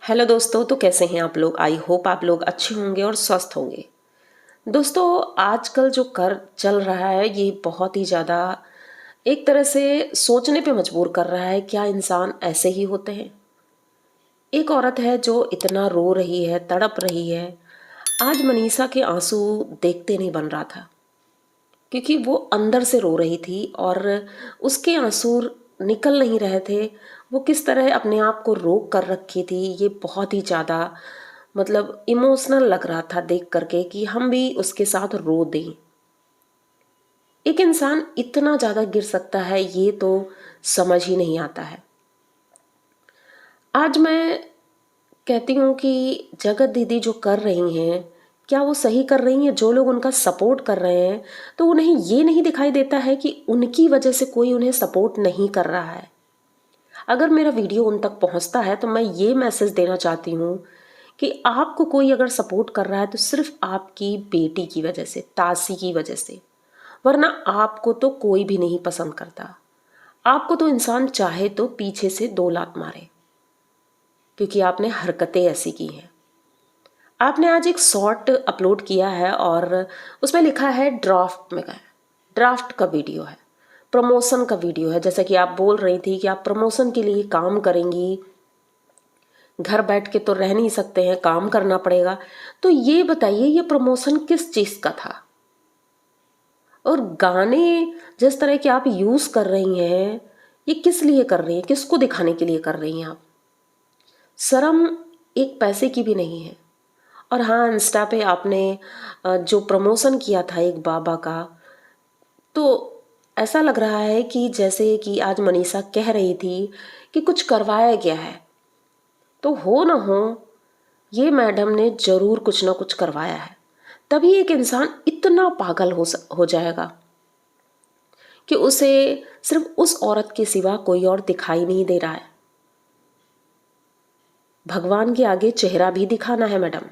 Hello दोस्तों, तो कैसे हैं आप लोग। आई होप आप लोग अच्छे होंगे और स्वस्थ होंगे। दोस्तों, आजकल जो कर चल रहा है ये बहुत ही ज़्यादा एक तरह से सोचने पे मजबूर कर रहा है। क्या इंसान ऐसे ही होते हैं? एक औरत है जो इतना रो रही है, तड़प रही है। आज मनीषा के आंसू देखते नहीं बन रहा था, क्योंकि वो अंदर से रो रही थी और उसके आंसू निकल नहीं रहे थे। वो किस तरह अपने आप को रोक कर रखी थी, ये बहुत ही ज़्यादा मतलब इमोशनल लग रहा था देख करके कि हम भी उसके साथ रो दें। एक इंसान इतना ज़्यादा गिर सकता है, ये तो समझ ही नहीं आता है। आज मैं कहती हूँ कि जगत दीदी जो कर रही हैं, क्या वो सही कर रही हैं? जो लोग उनका सपोर्ट कर रहे हैं, तो उन्हें ये नहीं दिखाई देता है कि उनकी वजह से कोई उन्हें सपोर्ट नहीं कर रहा है। अगर मेरा वीडियो उन तक पहुंचता है तो मैं ये मैसेज देना चाहती हूँ कि आपको कोई अगर सपोर्ट कर रहा है तो सिर्फ आपकी बेटी की वजह से, तासी की वजह से, वरना आपको तो कोई भी नहीं पसंद करता। आपको तो इंसान चाहे तो पीछे से 2 लात मारे, क्योंकि आपने हरकतें ऐसी की हैं। आपने आज एक शॉर्ट अपलोड किया है और उसमें लिखा है ड्राफ्ट में गए। ड्राफ्ट का वीडियो है, प्रमोशन का वीडियो है। जैसा कि आप बोल रही थी कि आप प्रमोशन के लिए काम करेंगी, घर बैठ के तो रह नहीं सकते हैं, काम करना पड़ेगा। तो ये बताइए, ये प्रमोशन किस चीज़ का था? और गाने जिस तरह के आप यूज़ कर रही हैं, ये किस लिए कर रही हैं? किसको दिखाने के लिए कर रही हैं आप? शर्म एक पैसे की भी नहीं है। और हाँ, इंस्टा पे आपने जो प्रमोशन किया था एक बाबा का, तो ऐसा लग रहा है कि जैसे कि आज मनीषा कह रही थी कि कुछ करवाया गया है। तो हो ना हो, ये मैडम ने जरूर कुछ ना कुछ करवाया है। तभी एक इंसान इतना पागल हो जाएगा कि उसे सिर्फ उस औरत के सिवा कोई और दिखाई नहीं दे रहा है। भगवान के आगे चेहरा भी दिखाना है मैडम।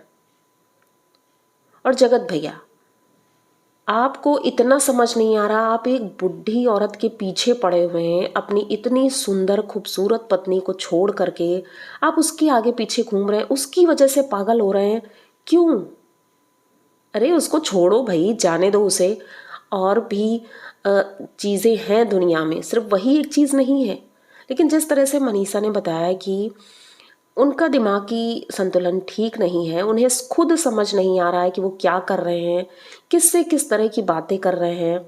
और जगत भैया, आपको इतना समझ नहीं आ रहा, आप एक बुढ़ी औरत के पीछे पड़े हुए हैं, अपनी इतनी सुंदर खूबसूरत पत्नी को छोड़ करके आप उसके आगे पीछे घूम रहे हैं, उसकी वजह से पागल हो रहे हैं। क्यों? अरे उसको छोड़ो भाई, जाने दो उसे। और भी चीज़ें हैं दुनिया में, सिर्फ वही एक चीज़ नहीं है। लेकिन जिस तरह से मनीषा ने बताया कि उनका दिमागी संतुलन ठीक नहीं है, उन्हें खुद समझ नहीं आ रहा है कि वो क्या कर रहे हैं, किससे किस तरह की बातें कर रहे हैं।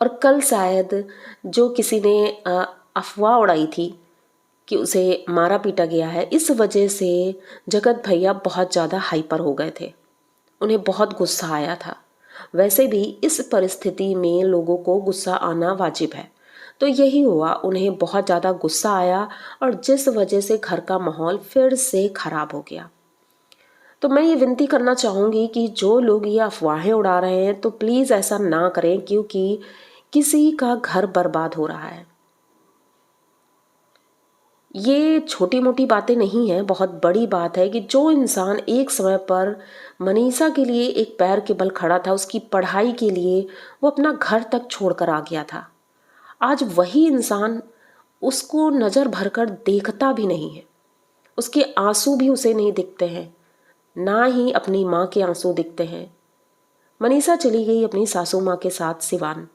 और कल शायद जो किसी ने अफवाह उड़ाई थी कि उसे मारा पीटा गया है, इस वजह से जगत भैया बहुत ज़्यादा हाइपर हो गए थे। उन्हें बहुत गुस्सा आया था। वैसे भी इस परिस्थिति में लोगों को गुस्सा आना वाजिब है। तो यही हुआ, उन्हें बहुत ज़्यादा गुस्सा आया और जिस वजह से घर का माहौल फिर से खराब हो गया। तो मैं ये विनती करना चाहूँगी कि जो लोग ये अफवाहें उड़ा रहे हैं तो प्लीज़ ऐसा ना करें, क्योंकि किसी का घर बर्बाद हो रहा है। ये छोटी मोटी बातें नहीं है, बहुत बड़ी बात है कि जो इंसान एक समय पर मनीषा के लिए एक पैर के बल खड़ा था, उसकी पढ़ाई के लिए वो अपना घर तक छोड़कर आ गया था, आज वही इंसान उसको नज़र भरकर देखता भी नहीं है। उसके आंसू भी उसे नहीं दिखते हैं, ना ही अपनी माँ के आंसू दिखते हैं। मनीषा चली गई अपनी सासू माँ के साथ सिवान,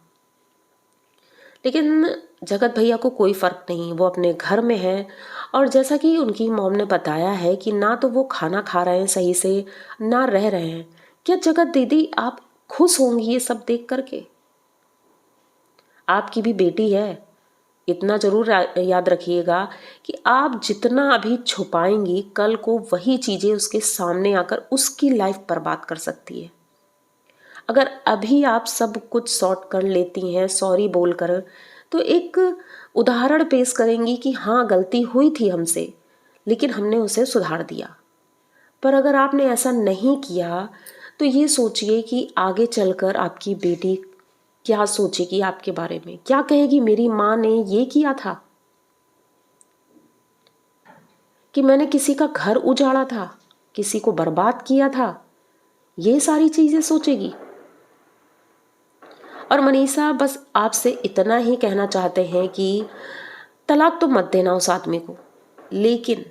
लेकिन जगत भैया को कोई फ़र्क नहीं, वो अपने घर में है। और जैसा कि उनकी मॉम ने बताया है कि ना तो वो खाना खा रहे हैं सही से, ना रह रहे हैं। क्या जगत दीदी आप खुश होंगी ये सब देख करके? आपकी भी बेटी है, इतना ज़रूर याद रखिएगा कि आप जितना अभी छुपाएंगी, कल को वही चीज़ें उसके सामने आकर उसकी लाइफ बर्बाद कर सकती है। अगर अभी आप सब कुछ सॉर्ट कर लेती हैं सॉरी बोलकर, तो एक उदाहरण पेश करेंगी कि हाँ गलती हुई थी हमसे, लेकिन हमने उसे सुधार दिया। पर अगर आपने ऐसा नहीं किया तो ये सोचिए कि आगे चलकर आपकी बेटी क्या सोचेगी आपके बारे में, क्या कहेगी, मेरी माँ ने ये किया था, कि मैंने किसी का घर उजाड़ा था, किसी को बर्बाद किया था, ये सारी चीज़ें सोचेगी। और मनीषा, बस आपसे इतना ही कहना चाहते हैं कि तलाक तो मत देना उस आदमी को, लेकिन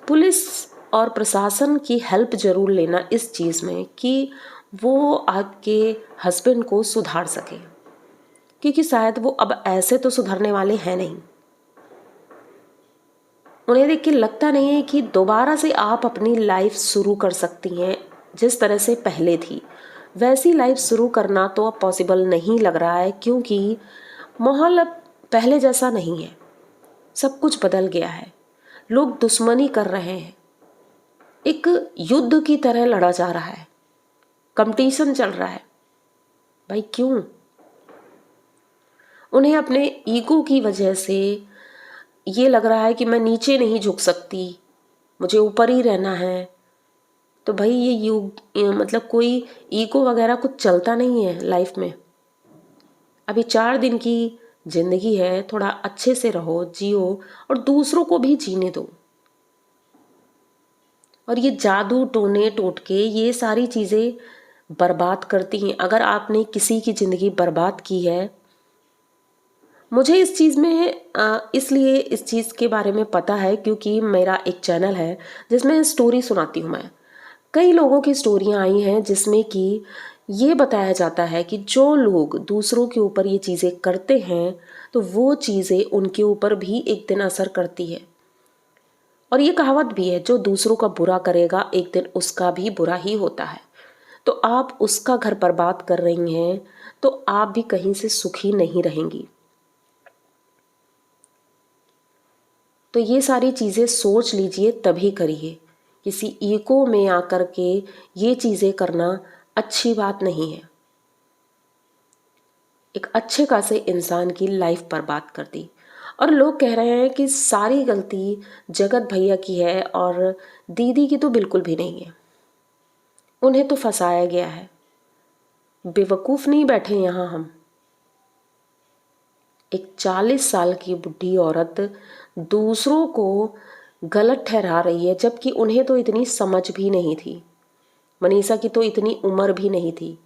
पुलिस और प्रशासन की हेल्प ज़रूर लेना इस चीज़ में कि वो आपके हस्बैंड को सुधार सके, क्योंकि शायद वो अब ऐसे तो सुधरने वाले हैं नहीं। उन्हें देख के लगता नहीं है कि दोबारा से आप अपनी लाइफ शुरू कर सकती हैं। जिस तरह से पहले थी वैसी लाइफ शुरू करना तो अब पॉसिबल नहीं लग रहा है, क्योंकि माहौल अब पहले जैसा नहीं है। सब कुछ बदल गया है, लोग दुश्मनी कर रहे हैं, एक युद्ध की तरह लड़ा जा रहा है, कंपटीशन चल रहा है। भाई क्यों? उन्हें अपने ईगो की वजह से ये लग रहा है कि मैं नीचे नहीं झुक सकती, मुझे ऊपर ही रहना है। तो भाई ये मतलब कोई ईगो वगैरह कुछ चलता नहीं है लाइफ में। अभी 4 दिन की जिंदगी है, थोड़ा अच्छे से रहो, जियो और दूसरों को भी जीने दो। और ये जादू टोने टोटके ये सारी चीज़ें बर्बाद करती हैं। अगर आपने किसी की ज़िंदगी बर्बाद की है, मुझे इस चीज़ में इसलिए इस चीज़ के बारे में पता है क्योंकि मेरा एक चैनल है जिसमें स्टोरी सुनाती हूँ मैं। कई लोगों की स्टोरियाँ आई हैं जिसमें कि ये बताया जाता है कि जो लोग दूसरों के ऊपर ये चीज़ें करते हैं तो वो चीज़ें उनके ऊपर भी एक दिन असर करती है। और ये कहावत भी है, जो दूसरों का बुरा करेगा एक दिन उसका भी बुरा ही होता है। तो आप उसका घर बर्बाद कर रही हैं तो आप भी कहीं से सुखी नहीं रहेंगी। तो ये सारी चीज़ें सोच लीजिए तभी करिए। किसी ईगो में आकर के ये चीज़ें करना अच्छी बात नहीं है। एक अच्छे खासे इंसान की लाइफ बर्बाद कर दी। और लोग कह रहे हैं कि सारी गलती जगत भैया की है और दीदी की तो बिल्कुल भी नहीं है, उन्हें तो फंसाया गया है। बेवकूफ़ नहीं बैठे यहाँ हम। एक 40 साल की बुढ़ी औरत दूसरों को गलत ठहरा रही है, जबकि उन्हें तो इतनी समझ भी नहीं थी। मनीषा की तो इतनी उम्र भी नहीं थी,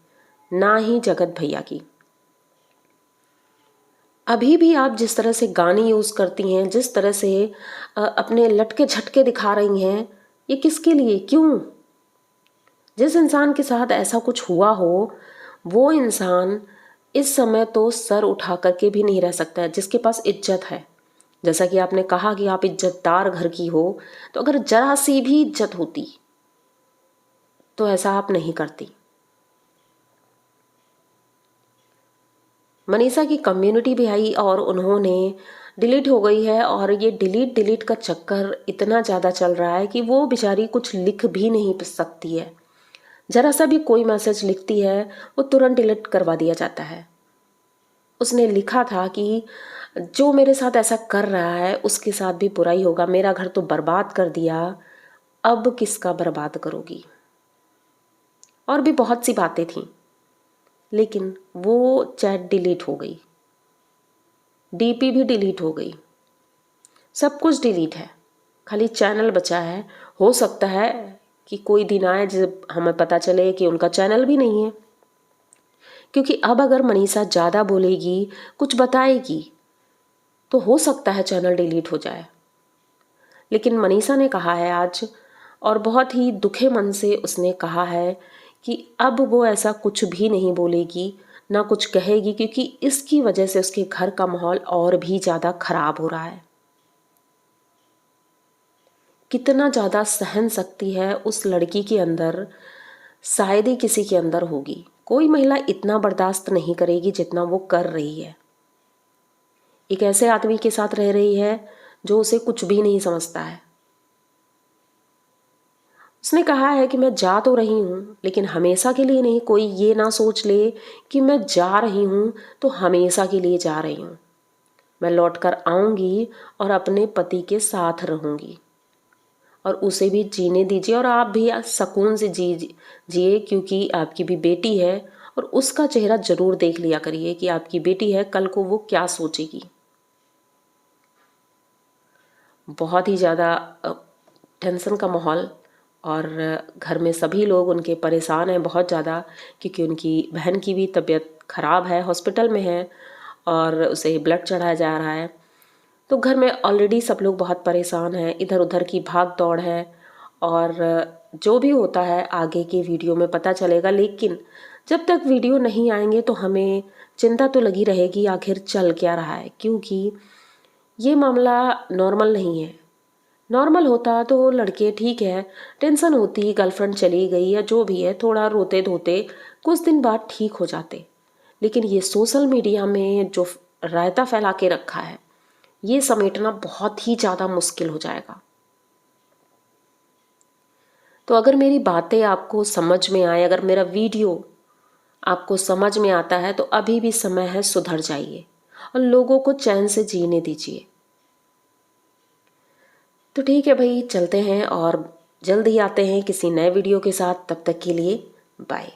ना ही जगत भैया की। अभी भी आप जिस तरह से गाने यूज़ करती हैं, जिस तरह से अपने लटके झटके दिखा रही हैं, ये किसके लिए, क्यों? जिस इंसान के साथ ऐसा कुछ हुआ हो वो इंसान इस समय तो सर उठा करके भी नहीं रह सकता है, जिसके पास इज्जत है। जैसा कि आपने कहा कि आप इज्जतदार घर की हो, तो अगर जरा सी भी इज्जत होती तो ऐसा आप नहीं करती। मनीषा की कम्युनिटी भी आई और उन्होंने डिलीट हो गई है। और ये डिलीट का चक्कर इतना ज़्यादा चल रहा है कि वो बेचारी कुछ लिख भी नहीं सकती है। जरा सा भी कोई मैसेज लिखती है वो तुरंत डिलीट करवा दिया जाता है। उसने लिखा था कि जो मेरे साथ ऐसा कर रहा है उसके साथ भी बुरा ही होगा, मेरा घर तो बर्बाद कर दिया, अब किसका बर्बाद करोगी। और भी बहुत सी बातें थीं, लेकिन वो चैट डिलीट हो गई, डीपी भी डिलीट हो गई, सब कुछ डिलीट है, खाली चैनल बचा है। हो सकता है कि कोई दिन आए जब हमें पता चले कि उनका चैनल भी नहीं है, क्योंकि अब अगर मनीषा ज़्यादा बोलेगी, कुछ बताएगी, तो हो सकता है चैनल डिलीट हो जाए। लेकिन मनीषा ने कहा है आज, और बहुत ही दुखे मन से उसने कहा है कि अब वो ऐसा कुछ भी नहीं बोलेगी, ना कुछ कहेगी, क्योंकि इसकी वजह से उसके घर का माहौल और भी ज़्यादा खराब हो रहा है। कितना ज़्यादा सहन शक्ति है उस लड़की के अंदर, शायद ही किसी के अंदर होगी। कोई महिला इतना बर्दाश्त नहीं करेगी जितना वो कर रही है। एक ऐसे आदमी के साथ रह रही है जो उसे कुछ भी नहीं समझता है। उसने कहा है कि मैं जा तो रही हूँ लेकिन हमेशा के लिए नहीं। कोई ये ना सोच ले कि मैं जा रही हूँ तो हमेशा के लिए जा रही हूँ। मैं लौट कर आऊँगी और अपने पति के साथ रहूँगी, और उसे भी जीने दीजिए और आप भी सुकून से जिए, क्योंकि आपकी भी बेटी है। और उसका चेहरा ज़रूर देख लिया करिए कि आपकी बेटी है, कल को वो क्या सोचेगी। बहुत ही ज़्यादा टेंशन का माहौल, और घर में सभी लोग उनके परेशान हैं बहुत ज़्यादा, क्योंकि उनकी बहन की भी तबीयत ख़राब है, हॉस्पिटल में है और उसे ब्लड चढ़ाया जा रहा है। तो घर में ऑलरेडी सब लोग बहुत परेशान हैं, इधर उधर की भाग दौड़ है और जो भी होता है आगे की वीडियो में पता चलेगा। लेकिन जब तक वीडियो नहीं आएंगे तो हमें चिंता तो लगी रहेगी आखिर चल क्या रहा है, क्योंकि ये मामला नॉर्मल नहीं है। नॉर्मल होता तो लड़के ठीक है, टेंशन होती, गर्लफ्रेंड चली गई या जो भी है, थोड़ा रोते धोते कुछ दिन बाद ठीक हो जाते। लेकिन ये सोशल मीडिया में जो रायता फैला के रखा है, ये समेटना बहुत ही ज़्यादा मुश्किल हो जाएगा। तो अगर मेरी बातें आपको समझ में आए, अगर मेरा वीडियो आपको समझ में आता है तो अभी भी समय है, सुधर जाइए और लोगों को चैन से जीने दीजिए। तो ठीक है भाई, चलते हैं और जल्द ही आते हैं किसी नए वीडियो के साथ। तब तक के लिए बाय।